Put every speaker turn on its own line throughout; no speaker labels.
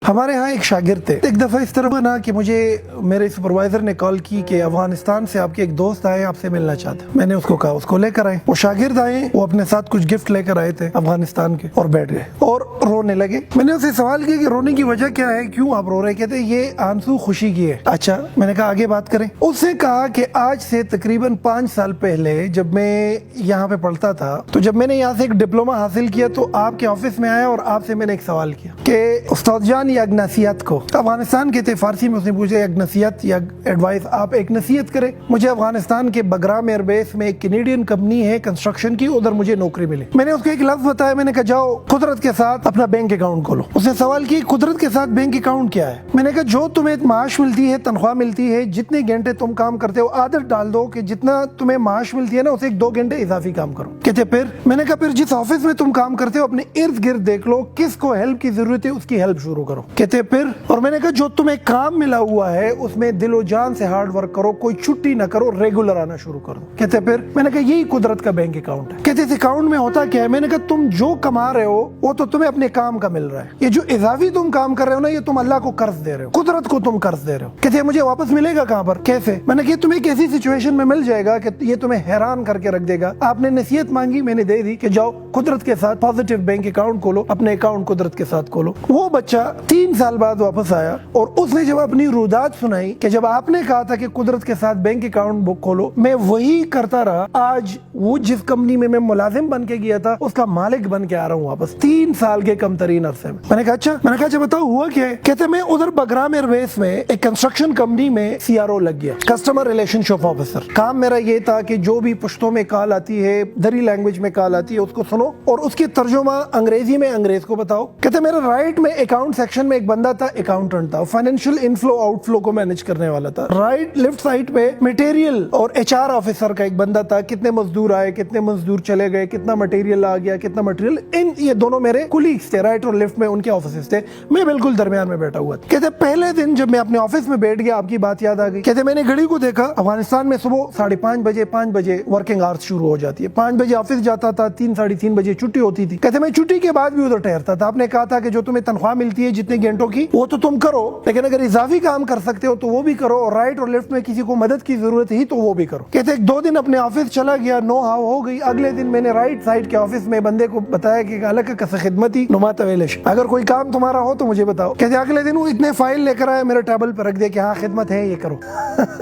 ہمارے ہاں ایک شاگرد تھے. ایک دفعہ اس طرح نا کہ مجھے میرے سپروائزر نے کال کی کہ افغانستان سے آپ کے ایک دوست آئے آپ سے ملنا چاہتے ہیں. میں نے اس کو کہا اس کو لے کر آئے. وہ شاگرد آئے, وہ اپنے ساتھ کچھ گفٹ لے کر آئے تھے افغانستان کے, اور بیٹھ گئے اور رونے لگے. میں نے اسے سوال کیا کہ رونے کی وجہ کیا ہے, کیوں آپ رو رہے؟ کہتے یہ آنسو خوشی کی ہے. اچھا, میں نے کہا آگے بات کریں. اس نے کہا کہ آج سے تقریباً 5 سال پہلے جب میں یہاں پہ پڑھتا تھا, تو جب میں نے یہاں سے ایک ڈپلوما حاصل کیا تو آپ کے آفس میں آیا اور آپ سے میں نے ایک سوال کیا کہ استاد جان یہ اگنسیت کو افغانستان کے تھے, فارسی میں اس نے پوچھا اگنسیت یا ایڈوائس, آپ ایک نصیحت کریں, مجھے افغانستان کے بگرام ایئر بیس میں ایک کینیڈین کمپنی ہے کنسٹرکشن کی, ادھر مجھے نوکری ملی. میں نے اس کو ایک لفظ بتایا, میں نے کہا جاؤ قدرت کے ساتھ اپنا بینک اکاؤنٹ کھولو. اس نے سوال کی قدرت کے ساتھ بینک اکاؤنٹ کیا ہے؟ میں نے کہا جو تمہیں معاش ملتی ہے, تنخواہ ملتی ہے, جتنے گھنٹے تم کام کرتے ہو عادت ڈال دو کہ جتنا تمہیں معاش ملتی ہے نا اسے 1-2 گھنٹے اضافی کام کرو. کہتے پھر؟ میں نے کہا پھر جس آفس میں تم کام کرتے ہو اپنے ارد گرد دیکھ لو کس کو ہیلپ کی ضرورت ہے, اس کی ہیلپ شروع کرو. کہتے پھر؟ اور میں نے کہا جو تمہیں کام ملا ہوا ہے اس میں دل و جان سے ہارڈ ورک کرو, کوئی چھٹی نہ کرو, ریگولر آنا شروع کرو. کہتے پھر؟ میں نے کہا یہی قدرت کا بینک اکاؤنٹ ہے. کہتے اس اکاؤنٹ میں ہوتا کیا ہے؟ میں نے کہا تم جو کما رہے ہو وہ تو تمہیں اپنے کام کا مل رہا ہے, یہ جو اضافی تم کام کر رہے ہو نا یہ تم اللہ کو قرض دے رہے ہو, قدرت کو تم قرض دے رہے ہو. کہتے مجھے واپس ملے گا کہاں پر, کیسے؟ میں نے کہا تمہیں ایک ایسی سچویشن میں مل جائے گا کہ یہ تمہیں حیران کر کے رکھ دے گا. آپ نے نصیحت مانگی, میں نے دے دی کہ جاؤ قدرت کے ساتھ پازیٹیو بینک اکاؤنٹ کھولو, اپنے اکاؤنٹ قدرت کے ساتھ کھولو. وہ بچہ 3 سال بعد واپس آیا اور اس نے جب اپنی رودات سنائی کہ جب آپ نے کہا تھا کہ قدرت کے ساتھ بینک اکاؤنٹ بک کھولو, میں وہی کرتا رہا. آج وہ جس کمپنی میں ملازم بن کے گیا تھا اس کا مالک بن کے آ رہا ہوں واپس 3 سال کے کم ترین عرصے میں. میں نے کہا اچھا, میں نے کہا اچھا بتاؤ ہوا کیا ہے؟ کہتے میں ادھر بگرام ایئر بیس میں ایک کنسٹرکشن کمپنی میں CRO لگ گیا, کسٹمر ریلیشن شپ آفیسر. کام میرا یہ تھا کہ جو بھی پشتوں میں کال آتی ہے, دری لینگویج میں کال آتی ہے, اس کو سنو اور اس کی ترجمہ انگریزی میں انگریز کو بتاؤ. کہتے میرا رائٹ میں اکاؤنٹ سیکشن میں ایک بندہ تھا, اکاؤنٹنٹ تھا, فائنینشیل انفلو آؤٹ فلو کو مینج کرنے والا تھا. رائٹ لیفٹ سائڈ پہ مٹیریل اور HR آفیسر کا ایک بندہ تھا, کتنے مزدور آئے, کتنے مزدور چلے گئے, کتنا مٹیریل آ گیا, کتنا مٹیریل, یہ دونوں میرے کولیگز تھے, رائٹ اور لیفٹ میں ان کے آفیسز تھے, میں بالکل درمیان میں بیٹھا ہوا تھا. کہتے پہلے دن جب میں اپنے آفس میں بیٹھ گیا آپ کی بات یاد آ گئی. کہتے میں نے گھڑی کو دیکھا, افغانستان میں صبح 5:30 بجے ورکنگ آورس شروع ہو جاتی ہے, 5 بجے آفس جاتا تھا, 3-3:30 بجے چھٹی ہوتی تھی. کہتے میں چھٹی کے بعد بھی ادھر ٹھہرتا تھا. آپ نے کہا تھا کہ جو تمہیں تنخواہ ملتی ہے جتنے گھنٹوں کی وہ تو تم کرو, لیکن اگر اضافی کام کر سکتے ہو تو وہ بھی کرو, اور رائٹ اور لیفٹ میں کسی کو مدد کی ضرورت ہی تو وہ بھی کرو. کہتے 2 دن اپنے آفس چلا گیا, نو ہاو ہو گئی. اگلے دن میں نے رائٹ سائڈ کے آفس میں بندے کو بتایا کہ الگ کس خدمتی نما طویلش, اگر کوئی کام تمہارا ہو تو مجھے بتاؤ. کہتے اگلے دن وہ اتنے فائل لے کر آئے, میرے ٹیبل پر رکھ دیا کہ ہاں خدمت ہے یہ کرو.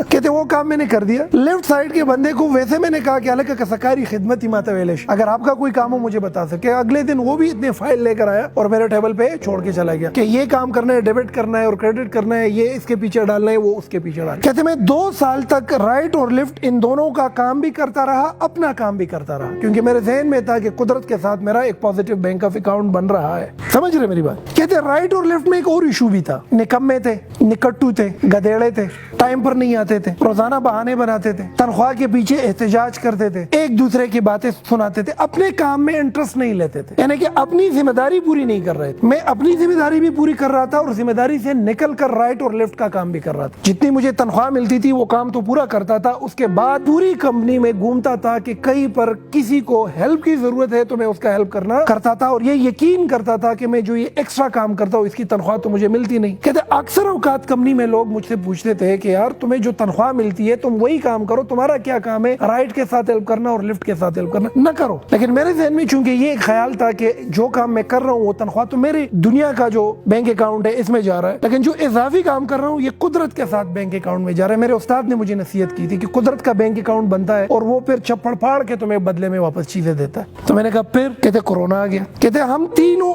کہتے وہ کام میں نے کر دیا. لیفٹ سائڈ کے بندے کو ویسے میں نے کہا کہ الگ کسکاری خدمتی ماتا ویلش, اگر آپ کا کوئی کام ہو مجھے بتا سکے. اگلے دن وہ بھی اتنے فائل لے کر آیا اور میرے ٹیبل پہ چھوڑ کے چلا گیا کہ یہ کام کرنا ہے, ڈیبٹ کرنا ہے اور کریڈٹ کرنا ہے, یہ اس کے پیچھے ڈالنا ہے, وہ اس کے پیچھے ڈالنا. کہتے میں 2 سال تک رائٹ اور لیفٹ ان دونوں کا کام بھی کرتا رہا, اپنا کام بھی کرتا رہا, کیونکہ میرے ذہن میں تھا کہ قدرت کے ساتھ میرا ایک پازیٹیو بینک آف اکاؤنٹ بن رہا ہے. سمجھ رہے میری بات؟ کہتے رائٹ اور لیفٹ میں ایک اور ایشو بھی تھا, نکمے تھے, نکٹو تھے, گدیڑے تھے, ٹائم پر نہیں آتے تھے, روزانہ بہانے بناتے تھے, تنخواہ کے پیچھے احتجاج کرتے تھے, ایک دوسرے کی باتیں سناتے تھے, اپنے کام میں انٹرسٹ نہیں لیتے تھے, یعنی کہ اپنی ذمہ داری پوری نہیں کر رہے تھے. میں اپنی ذمہ داری بھی پوری کر رہا تھا اور ذمہ داری سے نکل کر رائٹ اور لیفٹ کا کام بھی کر رہا تھا. جتنی مجھے تنخواہ ملتی تھی وہ کام تو پورا کرتا تھا, اس کے بعد پوری کمپنی میں گھومتا تھا کہ کہیں پر کسی کو ہیلپ کی ضرورت ہے تو میں اس کا ہیلپ کرنا کرتا تھا, اور یہ یقین کرتا تھا کہ میں جو یہ ایکسٹرا کام کرتا ہوں اس کی تنخواہ تو مجھے ملتی نہیں. کہتے اکثر اوقات کمپنی میں لوگ مجھ سے پوچھتے تھے کہ یار تمہیں جو تنخواہ ملتی ہے تم وہی کام کرو, تمہارا کیا کام ہے رائٹ کے ساتھ ہیلپ کرنا اور لیفٹ کے ساتھ ہیلپ کرنا, نہ کرو. لیکن میرے ذہن میں چونکہ یہ ایک خیال تھا کہ جو کام میں کر رہا ہوں وہ تنخواہ تو میری دنیا کا جو بینک اکاؤنٹ ہے اس میں جا رہا ہے, لیکن جو اضافی کام کر رہا ہوں یہ قدرت کے ساتھ بینک اکاؤنٹ میں جا رہا ہے. میرے استاد نے مجھے نصیحت کی تھی کہ قدرت کا بینک اکاؤنٹ بنتا ہے اور وہ پھر چپڑ پھاڑ کے تمہیں بدلے میں واپس چیزیں دیتا ہے. تو میں نے کہا پھر؟ کہتے کورونا آ گیا. کہتے ہم تینوں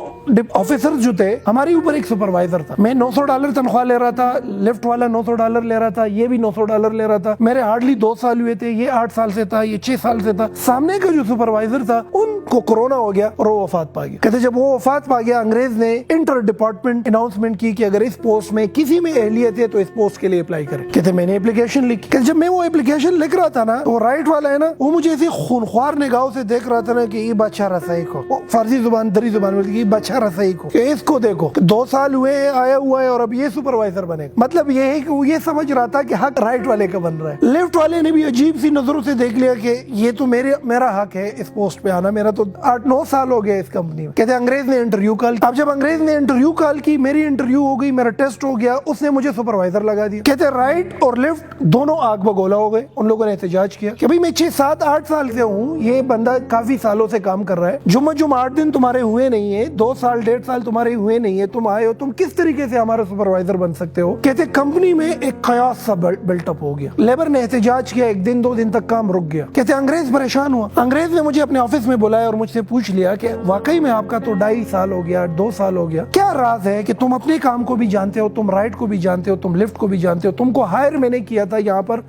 آفیسر جو تھے, ہمارے اوپر ایک سپروائزر تھا, میں $900 تنخواہ لے رہا تھا, لیفٹ والا $900 لے رہا تھا, یہ بھی $900 لے رہا تھا. میرے ہارڈلی 2 سال ہوئے تھے, یہ 8 سال سے تھا, یہ 6 سال سے تھا. سامنے کا جو سپروائزر تھا ان کو کورونا ہو گیا اور وہ وفات پا گیا. کہتے جب وہ وفات پا گیا انگریز نے انٹر ڈپارٹمنٹ اناؤنسمنٹ کی کہ اگر اس پوسٹ میں کسی میں اہلیت ہے تو اس پوسٹ کے لیے اپلائی کرے. کہتے میں نے اپلیکیشن لکھی. کہ جب میں وہ اپلیکیشن لکھ رہا تھا نا, وہ رائٹ والا ہے نا, وہ مجھے ایسی خونخوار نگاہوں سے دیکھ رہا تھا نا کہ یہ بادشاہ رسائی کو, فارسی زبان دری زبان میں یہ بادشاہ اچھا رسائی کو کہ اس کو دیکھو 2 سال ہوئے آیا ہوا ہے اور اب یہ سپروائزر بنے گا. مطلب یہ ہے کہ وہ یہ سمجھ رہا تھا کہ حق رائٹ والے کا بن رہا ہے. لیفٹ والے نے بھی عجیب سی نظروں سے دیکھ لیا کہ یہ تو میرا حق ہے اس پوسٹ پہ آنا, میرا تو 8-9 سال ہو گیا اس کمپنی میں. کہتے انگریز نے انٹرویو کال. اب جب انگریز نے انٹرویو کال کی, میری انٹرویو ہو گئی, میرا ٹیسٹ ہو گیا, اس نے مجھے سپروائزر لگا دیا. کہتے رائٹ اور لیفٹ دونوں آگ بگولا ہو گئے. ان لوگوں نے احتجاج کیا کہ بھئی میں 6-7-8 سال سے ہوں, یہ بندہ کافی سالوں سے کام کر رہا ہے, جمعہ 8 دن تمہارے ہوئے نہیں ہے, 2 سال 1.5 سال تمہارے ہوئے نہیں ہے, تم آئے ہو, تم کس طریقے سے ہمارا سپروائزر بن سکتے ہو. کہتے کمپنی میں ایک قیاس سا بلٹ اپ ہو گیا. لیبر نے احتجاج کیا, 1 دن 2 دن تک کام رک گیا. کہتے انگریز پریشان ہوا. انگریز نے مجھے اپنے آفس میں بلایا اور مجھ سے پوچھ لیا کہ واقعی میں آپ کا تو 2.5 سال ہو گیا, 2 سال ہو گیا, کیا راز ہے کہ تم اپنے کام کو بھی جانتے ہو, تم رائٹ کو بھی جانتے ہو, تم لیفٹ کو بھی جانتے ہو, تم کو ہائر میں نے کیا تھا یہاں پر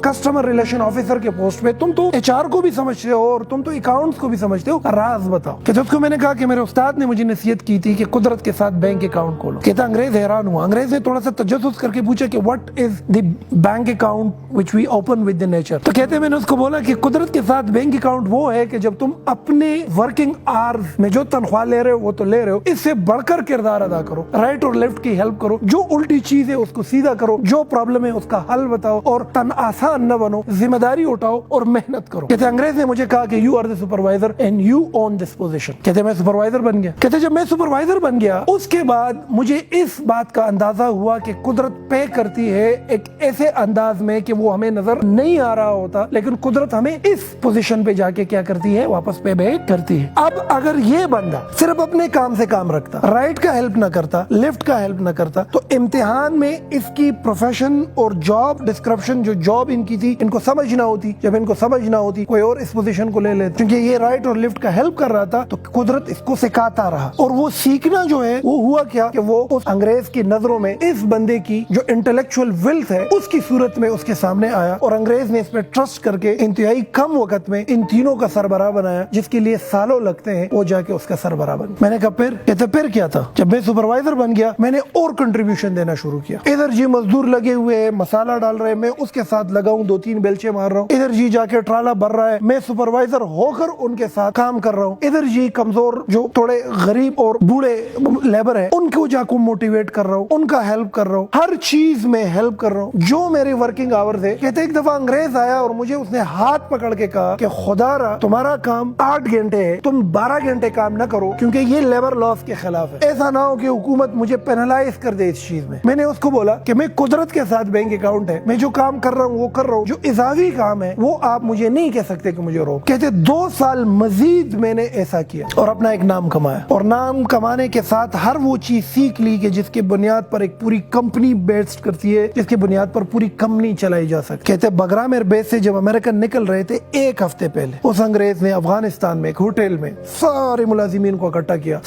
کسٹمر ریلیشن آفیسر کے پوسٹ پہ, تم تو ایچ آر کو بھی سمجھتے ہو اور تم تو اکاؤنٹس کو بھی سمجھتے ہو, راز بتاؤ. کہتے اس کو میں نے کہا کہ میرے استاد نے مجھے نصیحت کی تھی کہ قدرت کے ساتھ بینک اکاؤنٹ کھولو. کہتا انگریز حیران ہوا. انگریز نے تھوڑا سا تجسس کر کے پوچھا کہ what is the bank account which we open with the nature. تو کہتے میں نے اس کو بولا کہ قدرت کے ساتھ بینک اکاؤنٹ وہ ہے کہ جب تم اپنے ورکنگ آورز میں جو تنخواہ لے رہے ہو وہ تو لے رہے ہو, اس سے بڑھ کر کردار ادا کرو, رائٹ اور لیفٹ کی ہیلپ کرو, جو الٹی چیز ہے اس کو سیدھا کرو, جو پرابلم ہے اس کا حل بتاؤ اور تن آسان نہ بنو, ذمہ داری اٹھاؤ اور محنت کرو. کہتے انگریز نے مجھے کہا کہ you are the supervisor and you own this position. کہتے میں سپروائزر بن گیا. کہتے جب میں سپروائزر بن گیا اس کے بعد مجھے اس بات کا اندازہ ہوا کہ قدرت پے کرتی ہے ایک ایسے انداز میں کہ وہ ہمیں نظر نہیں آ رہا ہوتا, لیکن قدرت ہمیں اس پوزیشن پہ جا کے کیا کرتی ہے, واپس پے بیک کرتی ہے. اب اگر یہ بندہ صرف اپنے کام سے کام رکھتا, رائٹ کا ہیلپ نہ کرتا, لیفٹ کا ہیلپ نہ کرتا, تو امتحان میں اس کی پروفیشن اور جاب ڈسکرپشن جو جاب ان کی تھی ان کو سمجھ نہ ہوتی. جب ان کو سمجھ نہ ہوتی کوئی اور اس پوزیشن کو لے لیتا, کیونکہ یہ رائٹ اور لیفٹ کا ہیلپ کر رہا تھا تو قدرت اس کو سکھاتا رہا. اور وہ سیکھنا جو ہے وہ ہوا کیا کہ وہ اس انگریز کی نظروں میں اس بندے کی جو انٹلیکچوئل ویلتھ ہے اس کی صورت میں اس کے سامنے آیا, اور انگریز نے اس پہ ٹرسٹ کر کے انتہائی کم وقت میں ان تینوں کا سربراہ بنایا, جس کے لیے سالوں لگتے ہیں, وہ جا کے اس کا سربراہ بن. میں نے کہا پھر کیا تھا. جب میں سپروائزر بن گیا میں نے اور کنٹریبیوشن دینا شروع کیا. ادھر جی مزدور لگے ہوئے ہیں, مسالہ ڈال رہے ہیں, میں اس کے ساتھ لگا ہوں, 2-3 بیلچے مار رہا ہوں. ادھر جی جا کے ٹرالا بھر رہا ہے, میں سپروائزر ہو کر ان کے ساتھ کام کر رہا ہوں. ادھر جی کمزور جو تھوڑے غریب اور بوڑھے لیبر ہیں ان کو جا کو موٹیویٹ کر رہا ہوں, ان کا ہیلپ کر رہا ہوں, ہر چیز میں ہیلپ کر رہا ہوں جو میرے ورکنگ آورز ہے. کہتے ایک دفعہ انگریز آیا اور مجھے اس نے ہاتھ پکڑ کے کہا کہ خدا را تمہارا کام 8 گھنٹے ہے, تم 12 گھنٹے کام نہ کرو کیونکہ یہ لیبر لاس کے خلاف ہے. ایسا نہ ہو کہ حکومت مجھے پینلائز کر دے اس چیز میں. میں نے اس کو بولا کہ میں قدرت کے ساتھ بینک اکاؤنٹ ہے, میں جو کام کر رہا ہوں وہ کر رہا ہوں, جو اضافی کام ہے وہ آپ مجھے نہیں کہہ سکتے کہ مجھے روک. کہتے 2 سال مزید میں نے ایسا کیا اور اپنا ایک نام کمایا, اور نام کمانے کے ساتھ ہر وہ چیز سیکھ لی کہ جس کے بنیاد پر ایک پوری کمپنی بیسڈ کرتی ہے, جس کے بنیاد پر پوری کمپنی چلائی جا سکتی. کہتے بگرام ایئر بیس سے جب امریکن نکل رہے تھے 1 ہفتے پہلے اس انگریز نے افغانستان میں ایک ہوٹل میں سارے ملازمین کو اکٹھا کیا,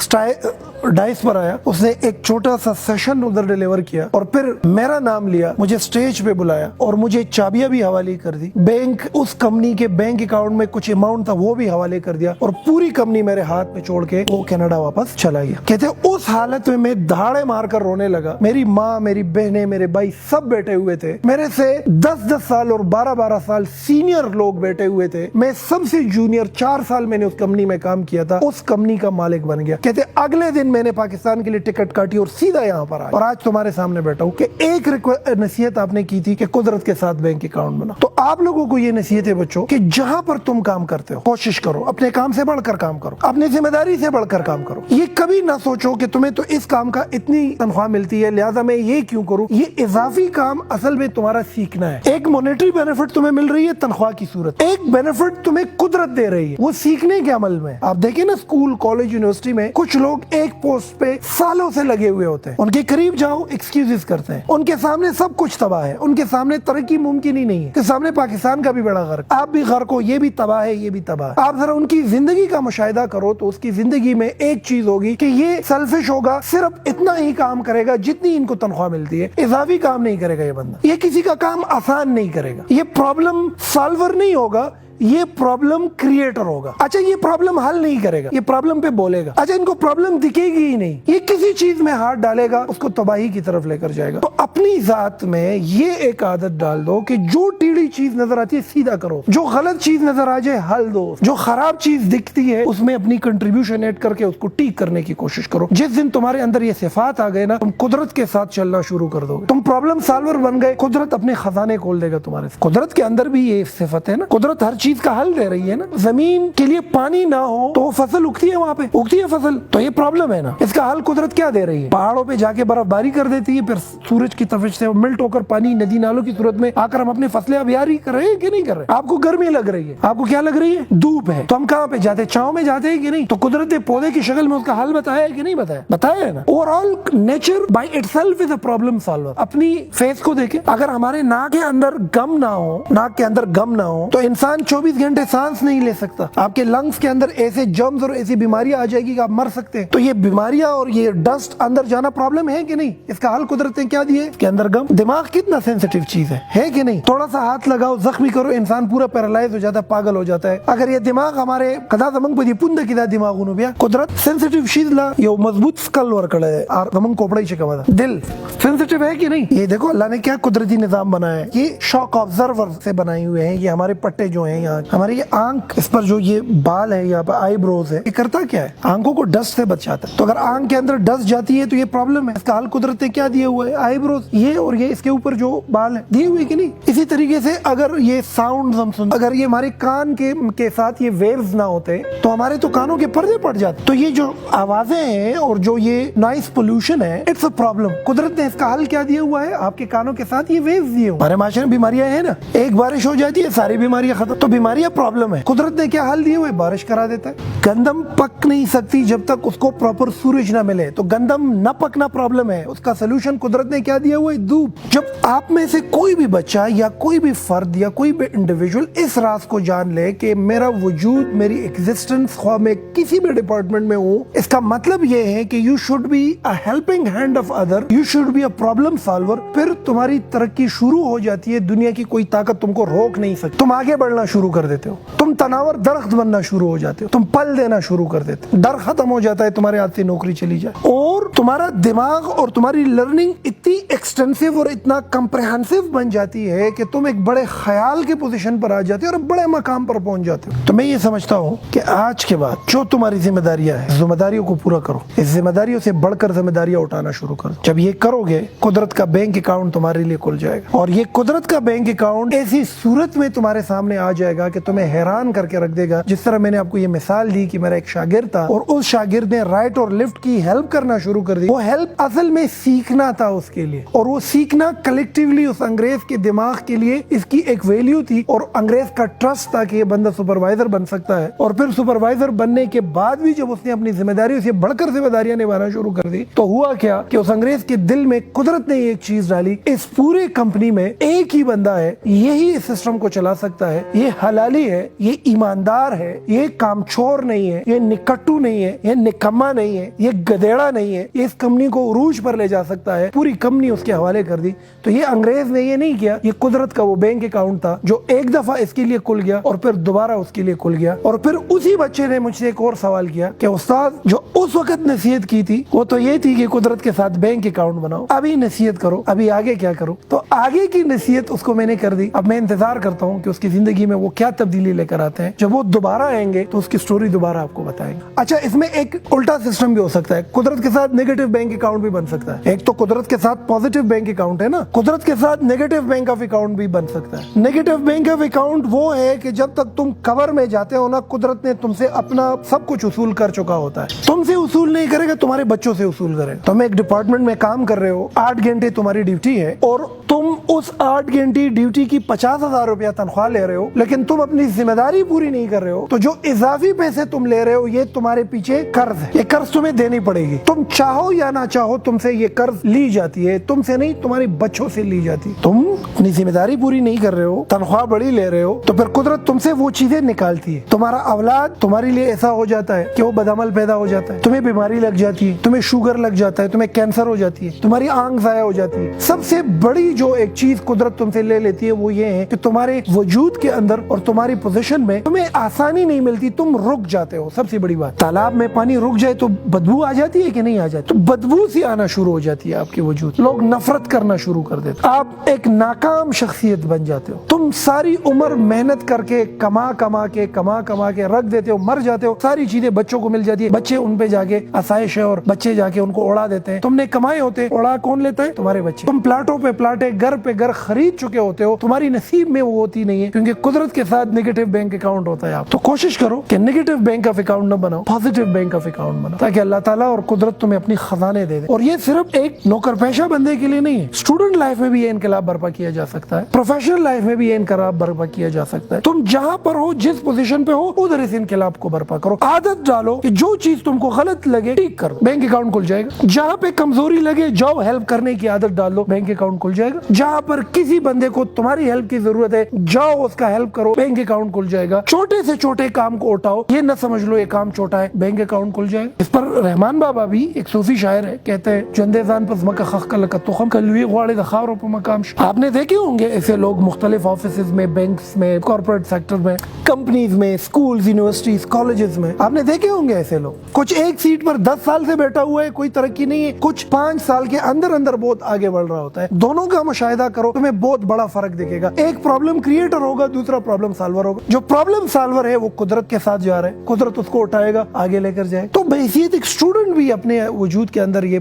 ڈائس پر آیا, اس نے ایک چھوٹا سا سیشن ادھر ڈیلیور کیا اور پھر میرا نام لیا, مجھے سٹیج پہ بلایا اور مجھے چابیاں بھی حوالے کر دی. بینک اس کمپنی کے بینک اکاؤنٹ میں کچھ اماؤنٹ تھا وہ بھی حوالے کر دیا, اور پوری کمپنی میرے ہاتھ میں چھوڑ کے وہ کینیڈا واپس چلا گیا. کہتے اس حالت میں دھاڑے مار کر رونے لگا. میری ماں, میری بہنیں, میرے بھائی سب بیٹھے ہوئے تھے, میرے سے 10-10 سال اور 12-12 سال سینئر لوگ بیٹھے ہوئے تھے. میں سب سے جونیئر, 4 سال میں نے اس کمپنی میں کام کیا تھا, اس کمپنی کا مالک بن گیا. کہتے اگلے دن میں نے پاکستان کے لیے ٹکٹ کاٹی اور سیدھا یہاں پر آیا, اور آج تمہارے سامنے بیٹھا ہوں کہ ایک نصیحت آپ نے کی تھی کہ قدرت کے ساتھ بینک اکاؤنٹ بنا. تو آپ لوگوں کو یہ نصیحت ہے بچوں کہ جہاں پر تم کام کرتے ہو کوشش کرو اپنے کام سے بڑھ کر کام کرو, اپنی ذمہ داری سے بڑھ کر کام کرو. یہ کبھی نہ سوچو کہ تمہیں تو اس کام کا اتنی تنخواہ ملتی ہے لہذا میں یہ کیوں کروں. یہ اضافی کام اصل میں تمہارا سیکھنا ہے. ایک مانیٹری بینیفٹ تمہیں مل رہی ہے تنخواہ کی صورت, ایک بینیفٹ تمہیں قدرت دے رہی ہے وہ سیکھنے کے عمل میں. آپ دیکھیں نا اسکول, کالج, یونیورسٹی میں کچھ لوگ ایک پوسٹ پہ سالوں سے لگے ہوئے ہوتے ہیں, ان کے قریب جاؤ ایکسکیوزز کرتے ہیں, ان کے سامنے سب کچھ تباہ ہے, ان کے سامنے ترقی ممکن ہی نہیں ہے, کہ سامنے پاکستان کا بھی بڑا غرق, آپ بھی غرق ہو, یہ بھی تباہ ہے, یہ بھی تباہ ہے. آپ ذرا ان کی زندگی کا مشاہدہ کرو تو اس کی زندگی میں ایک چیز ہوگی کہ یہ سیلفش ہوگا, صرف اتنا ہی کام کرے گا جتنی ان کو تنخواہ ملتی ہے, اضافی کام نہیں کرے گا یہ بندہ, یہ کسی کا کام آسان نہیں کرے گا, یہ پرابلم سالور نہیں ہوگا, یہ پرابلم کریٹر ہوگا. اچھا یہ پرابلم حل نہیں کرے گا, یہ پرابلم پہ بولے گا. اچھا ان کو پرابلم دکھے گی ہی نہیں, یہ کسی چیز میں ہاتھ ڈالے گا اس کو تباہی کی طرف لے کر جائے گا. تو اپنی ذات میں یہ ایک عادت ڈال دو کہ جو ٹیڑھی چیز نظر آتی ہے سیدھا کرو, جو غلط چیز نظر آ جائے حل دو, جو خراب چیز دکھتی ہے اس میں اپنی کنٹریبیوشن ایڈ کر کے اس کو ٹھیک کرنے کی کوشش کرو. جس دن تمہارے اندر یہ صفات آ گئے نا, تم قدرت کے ساتھ چلنا شروع کر دو گے, تم پرابلم سالور بن گئے. قدرت اپنے خزانے کھول دے گا تمہارے. قدرت کے اندر بھی یہ صفت ہے نا, قدرت ہر چیز کا حل دے رہی ہے نا. زمین کے لیے پانی نہ ہو تو وہ فصل اگتی ہے, وہاں پہ اگتی ہے فصل, تو یہ پرابلم ہے نا. اس کا حل قدرت کیا دے رہی ہے؟ پہاڑوں پہ جا کے برف باری کر دیتی ہے, پھر سورج کی تفش سے ملٹ ہو کر پانی ندی نالوں کی صورت میں آ کر ہم اپنے فصلیں ابیاری کر رہے ہیں کہ نہیں کر رہے؟ آپ کو گرمی لگ رہی ہے, آپ کو کیا لگ رہی ہے؟ دھوپ ہے, تو ہم کہاں پہ جاتے ہیں؟ چھاؤں میں جاتے ہیں کہ نہیں؟ تو قدرت نے پودے کی شکل میں اس کا حل بتایا ہے کہ نہیں بتایا؟ بتایا ہے نا. Over all nature by it self is a problem solver. اپنی فیس کو دیکھیں, اگر ہمارے ناک کے اندر گم نہ ہو, ناک کے اندر گم نہ ہو تو انسان 24 گھنٹے سانس نہیں لے سکتا. آپ کے لنگس کے اندر ایسے جرمز اور ایسی بیماریاں آ جائے گی کہ آپ مر سکتے ہیں. تو یہ بیماریاں اور یہ ڈسٹ اندر جانا پرابلم ہے کہ نہیں؟ اس کا حل قدرت نے کیا دیا ہے؟ اس کے اندر گم. دماغ کتنا سینسیٹیو چیز ہے کہ نہیں؟ تھوڑا سا ہاتھ لگاؤ, زخمی کرو, انسان پورا پیرالائز ہو جاتا ہے, پاگل ہو جاتا ہے. اگر یہ دماغ ہمارے قدا زمنگ پہ پند کدا دماغ انو بیا قدرت سینسیٹیو چیز لا یہ مضبوط سکل ورکڑ ہے اور زمنگ کوپڑائی چکا دا دل سینسیٹیو ہے کہ نہیں؟ یہ دیکھو اللہ نے کیا قدرتی نظام بنایا ہے. یہ شاک آبزرور سے بنائے ہوئے ہیں. یہ ہمارے پٹے جو ہیں یہاں, ہماری یہ آنکھ, اس پر جو یہ بال ہے یہاں پہ آئی بروز ہے, یہ کرتا کیا ہے؟ آنکھوں کو ڈسٹ سے بچاتا ہے. تو اگر آنکھ کے اندر ڈسٹ جاتی ہے تو یہ پرابلم ہے. اس کا حل قدرت نے کیا دیا ہوا ہے؟ آئی بروز. یہ اور یہ اس کے اوپر جو بال ہیں دیے ہوئے کہ نہیں؟ اسی طریقے سے اگر یہ ساؤنڈ ہم سن, اگر یہ ہمارے کان کے ساتھ یہ ویوز نہ ہوتے تو ہمارے تو کانوں کے پردے پڑ جاتے. تو یہ جو آوازیں ہیں اور جو یہ نوائز پولوشن ہے, اٹس اے پرابلم. قدرت نے اس کا حل کیا دیا ہوا ہے؟ آپ کے کانوں کے ساتھ یہ ویوز دیے ہوئے. ہمارے معاشرے میں بیماریاں ہیں نا, ایک بارش ہو جاتی ہے ساری بیماریاں ختم. تو بیماریاں پرابلم ہے. قدرت نے کیا حل دیے ہوئے؟ بارش کرا دیتا ہے. گندم پک نہیں سکتی جب تک اس کو پراپر سورج نہ ملے, تو گندم نہ پکنا پرابلم ہے. اس کا سلوشن قدرت نے کیا دیا ہوا ہے؟ دھوپ. جب آپ میں سے کوئی بھی بچہ یا کوئی بھی فرد یا کوئی بھی انڈیویجول اس راز کو جان لے کہ میرا وجود, میری ایگزسٹنس, خواہ میں کسی بھی ڈپارٹمنٹ میں ہوں, اس کا مطلب یہ ہے کہ you should be a helping hand of other, you should be a problem solver. پھر تمہاری ترقی شروع ہو جاتی ہے. دنیا کی کوئی طاقت تم کو روک نہیں سکتی. تم آگے بڑھنا شروع کر دیتے ہو, تم تناور درخت بننا شروع ہو جاتے ہو, تم پل دینا شروع کر دیتے ہو. ڈر ختم ہو جاتا ہے, تمہارے ہاتھ سے نوکری چلی جائے. اور تمہارا دماغ اور تمہاری لرننگ اتنی ایکسٹینسو اور اتنا کمپریہنسو بن جاتی ہے کہ تم ایک بڑے خیال کے پوزیشن پر آ جاتے ہو اور بڑے مقام پر پہنچ جاتے ہو. تو میں یہ سمجھتا ہوں کہ آج کے بعد جو تمہاری ذمہ داریاں ہیں, ذمہ داریوں کو پورا کرو. اس ذمہ داریوں سے بڑھ کر ذمہ داریاں اٹھانا شروع کرو. جب یہ کرو گے, قدرت کا بینک اکاؤنٹ تمہارے لیے کھل جائے گا. اور یہ قدرت کا بینک اکاؤنٹ ایسی صورت میں تمہارے سامنے آ جائے گا کہ تمہیں حیران کر کے رکھ دے گا. جس طرح میں نے آپ کو یہ مثال دی کہ میرا ایک شاگرد تھا اور اس شاگرد نے رائٹ اور لیفٹ کی ہیلپ کرنا شروع کر دی. وہ ہیلپ اصل میں سیکھنا تھا اس کے لیے, اور وہ سیکھنا کلیکٹیولی اس انگریز کے دماغ کے لیے اس کی ایک ویلیو تھی, اور انگریز کا ٹرسٹ تھا کہ یہ بندہ سپروائزر بن سکتا ہے. اور پھر سپروائزر بننے کے بعد بھی جب اس نے اپنی ذمہ داریوں سے بڑھ کر ذمہ داریاں نبھانا شروع کر دی تو ہوا کیا کہ اس انگریز کے دل میں قدرت نے ایک چیز ڈالی, اس پورے کمپنی میں ایک ہی بندہ ہے, یہی اس سسٹم کو چلا سکتا ہے, یہ حلالی ہے, یہ ایماندار ہے, یہ کامچور نہیں ہے, یہ نکٹو نہیں ہے, یہ نکما نہیں ہے, یہ گدیڑا نہیں ہے, یہ اس کمپنی کو عروج پر لے جا سکتا ہے. پوری کمپنی اس کے حوالے کر دی. تو یہ انگریز نے یہ نہیں کیا, یہ قدرت کا وہ بینک اکاؤنٹ تھا جو ایک دفعہ اس کے لیے کھل گیا اور پھر دوبارہ اس کے لیے کھل گیا. اور پھر اسی بچے نے مجھ سے ایک اور سوال کیا کہ استاد جو اس وقت نصیحت کی تھی وہ تو یہ تھی کہ قدرت کے ساتھ بینک اکاؤنٹ بناؤ, ابھی نصیحت کرو, ابھی آگے کیا کرو. تو آگے کی نصیحت اس کو میں نے کر دی. اب میں انتظار کرتا ہوں کہ اس کی زندگی میں وہ کیا تبدیلی لے کر آتے ہیں. جب وہ دوبارہ آئیں گے تو اس کی سٹوری دوبارہ آپ کو بتائیں گے. اچھا, اس میں ایک الٹا سسٹم بھی ہو سکتا ہے. قدرت کے ساتھ نیگیٹو بینک اکاؤنٹ بھی بن سکتا ہے. ایک تو قدرت کے ساتھ پازیٹیو بینک اکاؤنٹ ہے نا, قدرت کے ساتھ نیگیٹو بینک آف اکاؤنٹ بھی بن سکتا ہے. نیگیٹو بینک آف اکاؤنٹ وہ ہے کہ جب تک تم قبر میں جاتے ہو نا, قدرت نے تم سے اپنا سب کچھ اصول کر چکا ہوتا ہے. تم سے اصول نہیں کرے گا, تمہارے بچوں سے اصول کرے. تم ایک ڈپارٹمنٹ میں کام کر رہے ہو, 8 گھنٹے تمہاری ڈیوٹی ہے, اور تم اس 8 گھنٹے ڈیوٹی کی 50,000 روپیہ تنخواہ لے رہے ہو, لیکن تم اپنی ذمہ داری پوری نہیں کر رہے ہو. تو جو اضافی پیسے تم لے رہے ہو یہ تمہارے پیچھے قرض ہے, یہ قرض تمہیں دینی پڑے گی. تم چاہو یا نہ چاہو تم سے یہ قرض لی جاتی ہے. جاتی ہے تم سے نہیں, تمہاری بچوں سے لی جاتی ہے. تم اپنی ذمہ داری پوری نہیں کر رہے ہو, تنخواہ بڑی لے رہے ہو, تو پھر قدرت تم سے وہ چیزیں نکالتی ہے. تمہارا اولاد تمہارے لیے ایسا ہو جاتا ہے کہ وہ بدعمل پیدا ہو جاتا ہے, تمہیں بیماری لگ جاتی ہے, تمہیں شوگر لگ جاتا ہے, تمہیں کینسر ہو جاتی ہے, تمہاری آنکھ ضائع ہو جاتی ہے. سب سے بڑی جو ایک چیز قدرت تم سے لے لیتی ہے وہ یہ ہے کہ تمہارے وجود کے اندر اور تمہاری پوزیشن میں تمہیں آسانی نہیں ملتی, تم رک جاتے ہو. سب سے بڑی بات, تالاب میں پانی رک جائے تو بدبو آ جاتی ہے کہ نہیں آ جاتی؟ تو بدبو سی آنا شروع ہو جاتی ہے آپ کے وجود, لوگ نفرت کرنا شروع کر دیتے, آپ ایک ناکام شخصیت بن جاتے ہو. تم ساری عمر محنت کر کے کما کما کے رکھ دیتے ہو, مر جاتے ہو, ساری چیزیں بچوں کو مل جاتی ہے, بچے ان پہ جا کے آسائش ہے اور بچے جا کے ان کو اڑا دیتے ہیں. تم نے کمائے ہوتے, اڑا کون لیتا ہے؟ تمہارے بچے. تم پلاٹوں پہ پلاٹے, گھر پہ گھر خرید چکے ہوتے ہو, تمہاری نصیب میں وہ ہوتی نہیں ہے, کیونکہ قدرت کے ساتھ نیگیٹو بینک اکاؤنٹ ہوتا ہے. آپ تو کوشش کرو کہ نیگیٹو بینک آف اکاؤنٹ نہ بناؤ, پازیٹیو بینک آف اکاؤنٹ بناؤ, تاکہ اللہ تعالیٰ اور قدرت تمہیں اپنی خزانے دے دے. اور یہ صرف ایک نوکر پیشہ بندے کے لیے نہیں ہے, اسٹوڈنٹ لائف میں بھی یہ انقلاب برپا کیا جا سکتا ہے, پروفیشنل لائف میں بھی یہ انقلاب برپا کیا جا سکتا ہے. تم جہاں پر ہو, جس پوزیشن پہ ہو, ادھر اس انقلاب کو برپا کرو. عادت ڈالو کہ جو چیز تم کو غلط لگے ٹھیک کرو, بینک اکاؤنٹ کھل جائے گا. جہاں پہ کمزوری لگے جاؤ, ہیلپ کرنے کی عادت ڈال لو, بینک اکاؤنٹ کھل جائے گا. جہاں پر کسی بندے کو تمہاری ہیلپ کی ضرورت ہے جاؤ اس کا ہیلپ کرو, بینک اکاؤنٹ کھل جائے گا. چھوٹے سے چھوٹے کام کو اٹھاؤ, یہ نہ سمجھ لو یہ کام چھوٹا ہے, بینک اکاؤنٹ کھل جائے گا. اس پر رحمان بابا بھی ایک صوفی شاعر ہے, کہتے ہیں جندے زان پر زمکہ خخ کلک تخم کلوی غواڑے دخاورو پر مقام. آپ نے دیکھے ہوں گے ایسے لوگ مختلف آفیسز میں, بینکس میں, کارپوریٹ سیکٹر میں, کمپنیز میں, سکولز, یونیورسٹیز, کالجز میں آپ نے دیکھے ہوں گے ایسے لوگ. کچھ ایک سیٹ پر 10 سال سے بیٹھا ہوا ہے, کوئی ترقی نہیں ہے, کچھ 5 سال کے اندر بہت آگے بڑھ رہا ہوتا ہے. دونوں کا مشاہدہ کرو, تمہیں بہت بڑا فرق دکھے گا. ایک پرابلم کریٹر ہوگا, دوسرا پرابلم سالور ہوگا. جو پرابلم سالور ہے وہ قدرت کے ساتھ جا رہا ہے, قدرت اس کو اٹھائے گا, آگے لے کر جائے. تو بحیثیت ایک اسٹوڈنٹ بھی اپنے وجود کے اندر یہ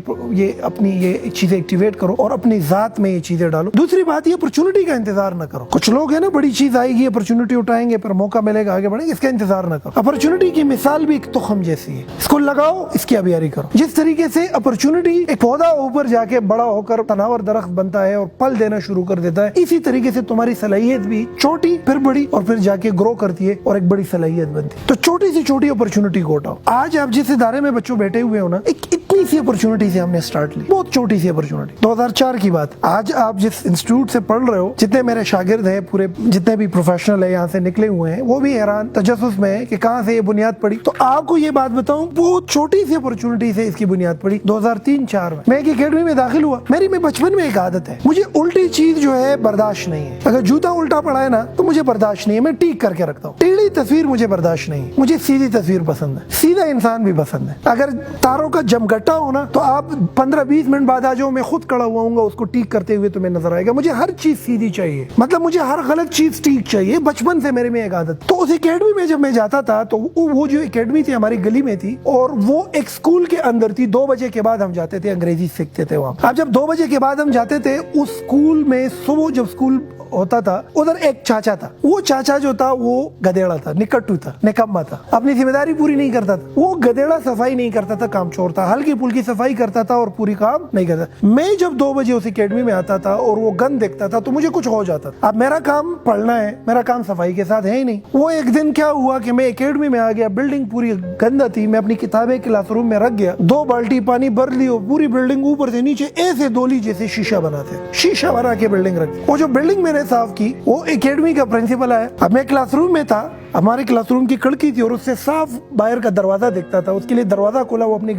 اپنی یہ چیزیں ایکٹیویٹ کرو اور اپنی ذات میں یہ چیزیں ڈالو. دوسری بات, یہ اپرچونٹی کا انتظار نہ کرو. کچھ لوگ ہیں نا, بڑی چیز آئے گی, اپرچونٹی اٹھائیں گے, پھر موقع ملے گا, آگے بڑھیں گے, اس کا انتظار نہ کرو. اپرچونٹی کی مثال بھی ایک تخم جیسی ہے, اس کو لگاؤ, اس کی آبیاری کرو. جس طریقے سے اپرچونٹی ایک پودا اوپر جا کے بڑا ہو کر تناور درخت بنتا ہے اور پھل دینا شروع کر دیتا ہے, اسی طریقے سے تمہاری صلاحیت بھی چھوٹی پھر بڑی اور پھر جا کے گرو کرتی ہے اور ایک بڑی صلاحیت بنتی ہے. تو چھوٹی سے چھوٹی اپرچونٹی کو اٹھاؤ. آج آپ جس ادارے میں بچوں بیٹھے ہوئے ہو نا, ایک اتنی سی اپرچونٹی سے ہم نے سٹارٹ لی, بہت چھوٹی سی اپرچونٹی. 2004 کی بات. آج آپ جس انسٹیٹیوٹ سے پڑھ رہے ہو, جتنے میرے شاگرد ہیں, پورے جتنے بھی پروفیشنل ہیں یہاں سے نکلے ہوئے ہیں, وہ بھی حیران تجسس میں ہے کہ کہاں سے یہ بنیاد پڑی. تو آپ کو یہ بات بتاؤں, بہت چھوٹی سی اپرچونٹی سے اس کی بنیاد پڑی. 2003-04 میں ایک اکیڈمی میں داخل ہوا. میری میں بچپن میں ایک عادت ہے, مجھے الٹی چیز جو ہے برداشت نہیں ہے. اگر جوتا الٹا پڑا ہے نا تو مجھے برداشت نہیں ہے, میں ٹیک کر کے رکھتا ہوں. ٹیڑھی تصویر مجھے برداشت نہیں ہے, مجھے سیدھی تصویر پسند ہے. سیدھا انسان بھی پسند ہے. اگر تاروں کا جمگٹا ہونا تو آپ 15-20 منٹ بعد آ جاؤ, میں خود کھڑا ہوا ہوں گا, اس کو ٹیک کرتے ہوئے تمہیں نظر آئے گا. مجھے ہر چیز سیدھی چاہیے, مطلب مجھے ہر غلط چیز ٹھیک چاہیے. بچپن سے میرے میں ایک عادت. تو اس اکیڈمی میں جب میں جاتا تھا تو وہ جو اکیڈمی تھی ہماری گلی میں تھی, اور وہ ایک اسکول کے اندر تھی. 2 بجے کے بعد ہم جاتے تھے, انگریزی سیکھتے تھے وہاں. اب جب 2 بجے کے بعد ہم جاتے تھے اس اسکول میں, صبح جب اسکول ہوتا تھا, ادھر ایک چاچا تھا. وہ چاچا جو تھا وہ گدیڑا تھا, نکٹو تھا, نکما تھا, اپنی ذمہ داری پوری نہیں کرتا تھا. وہ گدیڑا صفائی نہیں کرتا تھا, کام چور تھا, ہلکی پھلکی صفائی کرتا تھا اور پوری کام نہیں کرتا. میں جب 2 بجے اس اکیڈمی میں آتا تھا اور وہ گند دیکھتا تھا تو مجھے کچھ ہو جاتا تھا. اب میرا کام پڑھنا ہے, میرا کام صفائی کے ساتھ ہے ہی نہیں. وہ ایک دن کیا ہوا کہ میں اکیڈمی میں آ گیا, بلڈنگ پوری گندا تھی, میں اپنی کتابیں کلاس روم میں رکھ گیا, 2 بالٹی پانی بھر لی اور پوری بلڈنگ اوپر سے نیچے ایسے دولی جیسے شیشہ بناتے, شیشہ بنا کے بلڈنگ رکھ. وہ جو بلڈنگ میں نے صاف کی, وہ اکیڈمی کا پرنسپل آیا. اب میں کلاس روم میں تھا, ہمارے کلاس روم کی کھڑکی تھی اور اس سے صاف باہر کا دروازہ دیکھتا تھا. اس کے لیے دروازہ کھولا, وہ اپنی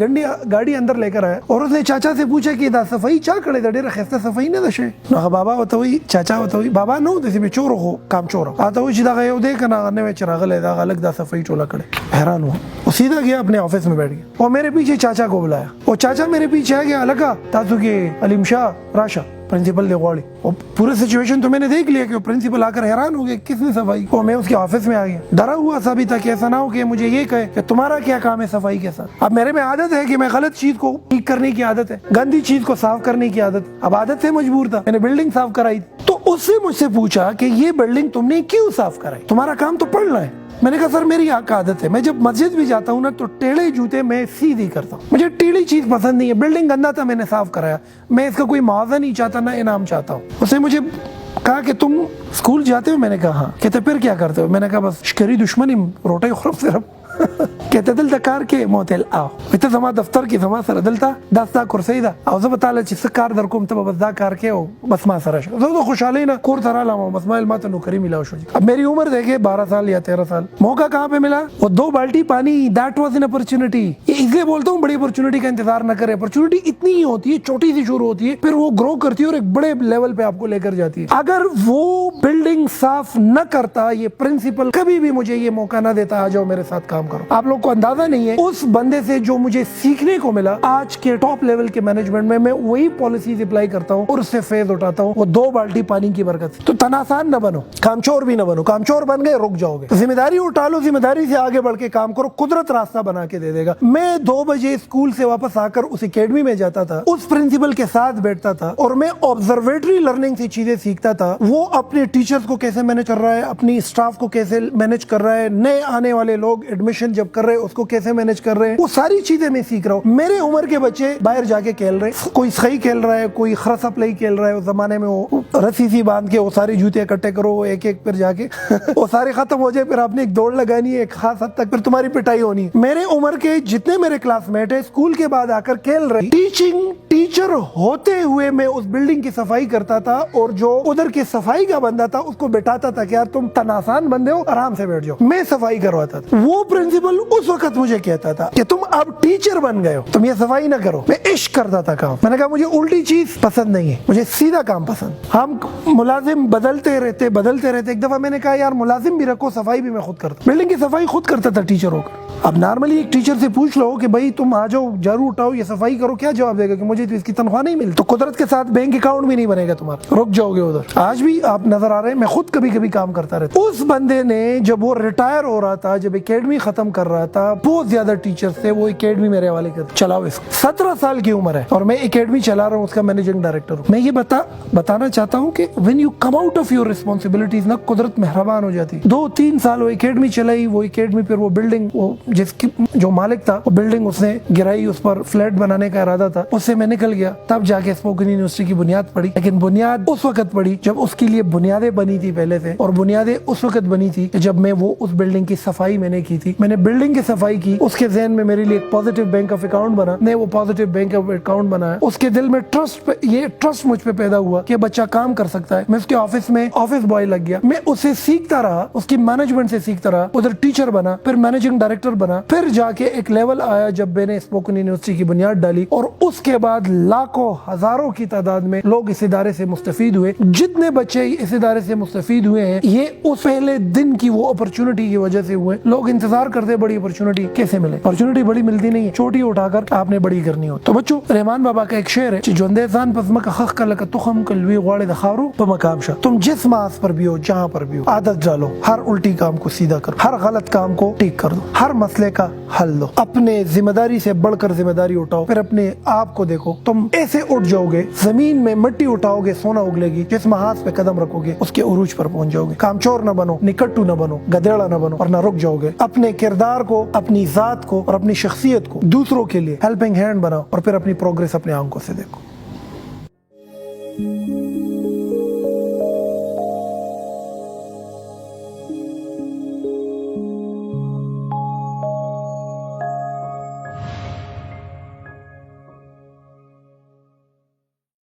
گاڑی اندر لے کر آیا اور اس نے چاچا سے پوچھا کہ دا صفائی چا کڑے دا ډیره خسته صفائی نه دشه. نو بابا وته وی, چاچا وته وی, بابا نو د دې چور هو کام چور اته وی چې دا یو دې کنه نه چراغله دا غلط دا صفائی ټولا کړي. حیران ہوا. وہ سیدھا گیا اپنے آفس میں بیٹھ گیا اور میرے پیچھے چاچا کو بلایا. وہ چاچا میرے پیچھے آ گیا, لگا تاسو کې علیم شاہ راشا پرنسپل دے غواړي. اور پورے سچویشن تو میں نے دیکھ لیا کہ وہ پرنسپل آ کر حیران ہو گیا کس نے صفائی. اور میں اس کے آفس میں آ گیا, ڈرا ہوا سا بھی تھا کہ ایسا نہ ہو کہ مجھے یہ کہے کہ تمہارا کیا کام ہے صفائی کے ساتھ. اب میرے میں عادت ہے کہ میں غلط چیز کو ٹھیک کرنے کی عادت ہے, گندی چیز کو صاف کرنے کی عادت. اب عادت سے مجبور تھا, میں نے بلڈنگ صاف کرائی. تو اس سے مجھ سے پوچھا کہ یہ بلڈنگ تم نے کیوں صاف کرائی, تمہارا کام تو پڑھنا ہے. میں نے کہا سر میری عادت ہے, میں جب مسجد بھی جاتا ہوں نا تو ٹیڑھے جوتے میں سیدھی کرتا ہوں, مجھے ٹیڑھی چیز پسند نہیں ہے. بلڈنگ گندا تھا, میں نے صاف کرایا, میں اس کا کوئی معاوضہ نہیں چاہتا نہ انعام چاہتا ہوں. اس نے مجھے کہا کہ تم اسکول جاتے ہو, میں نے کہا ہاں. کہتے پھر کیا کرتے ہو, میں نے کہا بس شکری دشمنی روٹے خرف صرف کہتے دل کار کې موتل آو ته زما دفتر کې زما سره دلته داستا کرسي ده او زه به تعالی چې کار در کوم ته بس دا کار کې او بس ما سره شو زه خوشاله نه کور ترا لام بس ما علمات نوکری ملا شو اب میری عمر دیکھے 12 سال یا 13 سال موقع کہاں پہ ملا وہ 2 بالٹی پانی دیٹ واز این اپرچونٹی اس لیے بولتا ہوں بڑی اپرچونٹی کا انتظار نہ کرے اپرچونٹی اتنی ہی ہوتی ہے چھوٹی سی شروع ہوتی ہے پھر وہ گرو کرتی ہے اور ایک بڑے لیول پہ آپ کو لے کر جاتی ہے اگر وہ بلڈنگ صاف نہ کرتا یہ پرنسپل کبھی بھی مجھے یہ موقع نہ دیتا آ جاؤ میرے ساتھ کام کرو آپ لوگ کو اندازہ نہیں ہے اس بندے سے جو مجھے سیکھنے کو ملا آج کے ٹاپ لیول کے مینجمنٹ میں وہی پالیسیز اپلائی کرتا ہوں اور اس سے فیض اٹھاتا ہوں وہ 2 بالٹی پانی کی برکت سے تو تناسان نہ بنو کامچور بھی نہ بنو کامچور بن گئے رک جاؤ گے ذمہ داری اٹھا لو ذمہ داری سے آگے بڑھ کے کام کرو قدرت راستہ بنا کے دے دے گا میں 2 بجے اسکول سے واپس آ کر اس اکیڈمی میں جاتا تھا اس پرنسپل کے ساتھ بیٹھتا تھا اور میں آبزرویٹری لرننگ سے چیزیں سیکھتا تھا وہ اپنے ٹیچرز کو کیسے مینج کر رہا ہے اپنی اسٹاف کو کیسے مینج کر رہا ہے نئے آنے والے لوگ ایڈمیشن جب کر رہے ہیں اس کو کیسے مینج کر رہے ہیں وہ ساری چیزیں میں سیکھ رہا ہوں میرے عمر کے بچے باہر جا کے کھیل رہے کوئی سخی کھیل رہا ہے کوئی خرسا پلائی کھیل رہا ہے اس زمانے میں وہ رسی سی باندھ کے وہ ساری جوتے اکٹھے کرو ایک ایک پھر جا کے وہ سارے ختم ہو جائے پھر آپ نے ایک دوڑ لگانی ہے ایک خاص حد تک پھر تمہاری پٹائی ہونی ہے میرے عمر کے جتنے میرے کلاس میٹ ہیں اسکول کے بعد آ کر کھیل رہے ٹیچر ہوتے ہوئے میں اس بلڈنگ کی صفائی کرتا تھا اور جو ادھر کی صفائی کا بندہ تھا اس کو بٹھاتا تھا کہ یار تم تناسان بندے ہو آرام سے بیٹھ جاؤ میں صفائی کرواتا تھا وہ پرنسپل اس وقت مجھے کہتا تھا کہ تم اب ٹیچر بن گئے ہو تم یہ صفائی نہ کرو میں عشق کرتا تھا کام میں نے کہا مجھے الٹی چیز پسند نہیں ہے مجھے سیدھا کام پسند ہم ملازم بدلتے رہتے ایک دفعہ میں نے کہا یار ملازم بھی رکھو صفائی بھی میں خود کرتا بلڈنگ کی صفائی خود کرتا تھا ٹیچر ہو کر اب نارملی ایک ٹیچر سے پوچھ لو کہ بھائی تم آ جاؤ جھاڑو اٹھاؤ یہ صفائی کرو کیا جواب دے گا کہ مجھے تو اس کی تنخواہ نہیں ملتی تو قدرت کے ساتھ بینک اکاؤنٹ بھی نہیں بنے گا تمہارا رک جاؤ گے ادھر آج بھی آپ نظر آ رہے ہیں میں خود کبھی کبھی کام کرتا رہتا اس بندے نے جب وہ ریٹائر ہو رہا تھا جب اکیڈمی ختم کر رہا تھا بہت زیادہ ٹیچر تھے وہ اکیڈمی میرے حوالے کر چلاؤ اس 17 سال کی عمر ہے اور میں اکیڈمی چلا رہا ہوں اس کا مینیجنگ ڈائریکٹر ہوں میں یہ بتانا چاہتا ہوں کہ when you come out of your responsibilities نا قدرت مہربان ہو جاتی 2-3 سال وہ اکیڈمی چلائی وہ اکیڈمی پھر وہ بلڈنگ وہ جس کی جو مالک تھا وہ بلڈنگ اس نے گرائی اس پر فلیٹ بنانے کا ارادہ تھا اس سے میں نکل گیا تب جا کے اسپوکن یونیورسٹی کی بنیاد پڑی لیکن بنیاد اس وقت پڑی جب اس کے لیے بنیادیں بنی تھی پہلے سے اور بنیادیں اس وقت بنی تھی جب میں وہ اس بلڈنگ کی صفائی میں نے کی تھی میں نے بلڈنگ کی صفائی کی اس کے ذہن میں میرے لیے ایک پازیٹیو بینک آف اکاؤنٹ بنا میں وہ پازیٹیو بینک آف اکاؤنٹ بنایا اس کے دل میں ٹرسٹ مجھ پہ پیدا ہوا کہ بچہ کام کر سکتا ہے میں اس کے آفس میں آفس بوائے لگ گیا میں اسے سیکھتا رہا اس کی مینجمنٹ سے سیکھتا رہا ادھر ٹیچر بنا پھر مینیجنگ ڈائریکٹر بنا پھر جا کے ایک لیول آیا جب میں نے اسپوکن یونیورسٹی کی بنیاد ڈالی اور اس کے بعد لاکھوں ہزاروں کی تعداد میں لوگ اس ادارے سے مستفید ہوئے جتنے بچے اس ادارے سے مستفید ہوئے ہیں یہ اس پہلے دن کی وہ اپرچونٹی کی وجہ سے ہوئے لوگ انتظار کرتے بڑی اپرچونٹی کیسے ملے اپرچونٹی بڑی ملتی نہیں ہے چھوٹی اٹھا کر آپ نے بڑی کرنی ہو تو بچوں رحمان بابا کا ایک شعر ہے جوندے ځان پزمک خخ کلک تخم کلوی غواړي د خاورو په مقام شه تم جس ماس پر بھی ہو جہاں پر بھی ہو عادت ڈالو ہر الٹی کام کو سیدھا کرو ہر غلط کام کو ٹھیک کر دو ہر مسئلے کا حل دو اپنے ذمہ داری سے بڑھ کر ذمہ داری اٹھاؤ پھر اپنے آپ کو دیکھو تم ایسے اٹھ جاؤ گے زمین میں مٹی اٹھاؤ گے سونا اگلے گی جس محاذ پہ قدم رکھو گے اس کے عروج پر پہنچ جاؤ گے کام چور نہ بنو نکٹو نہ بنو گدیڑا نہ بنو اور نہ رک جاؤ گے اپنے کردار کو اپنی ذات کو اور اپنی شخصیت کو دوسروں کے لیے ہیلپنگ ہینڈ بناؤ اور پھر اپنی پروگریس اپنے آنکھوں سے دیکھو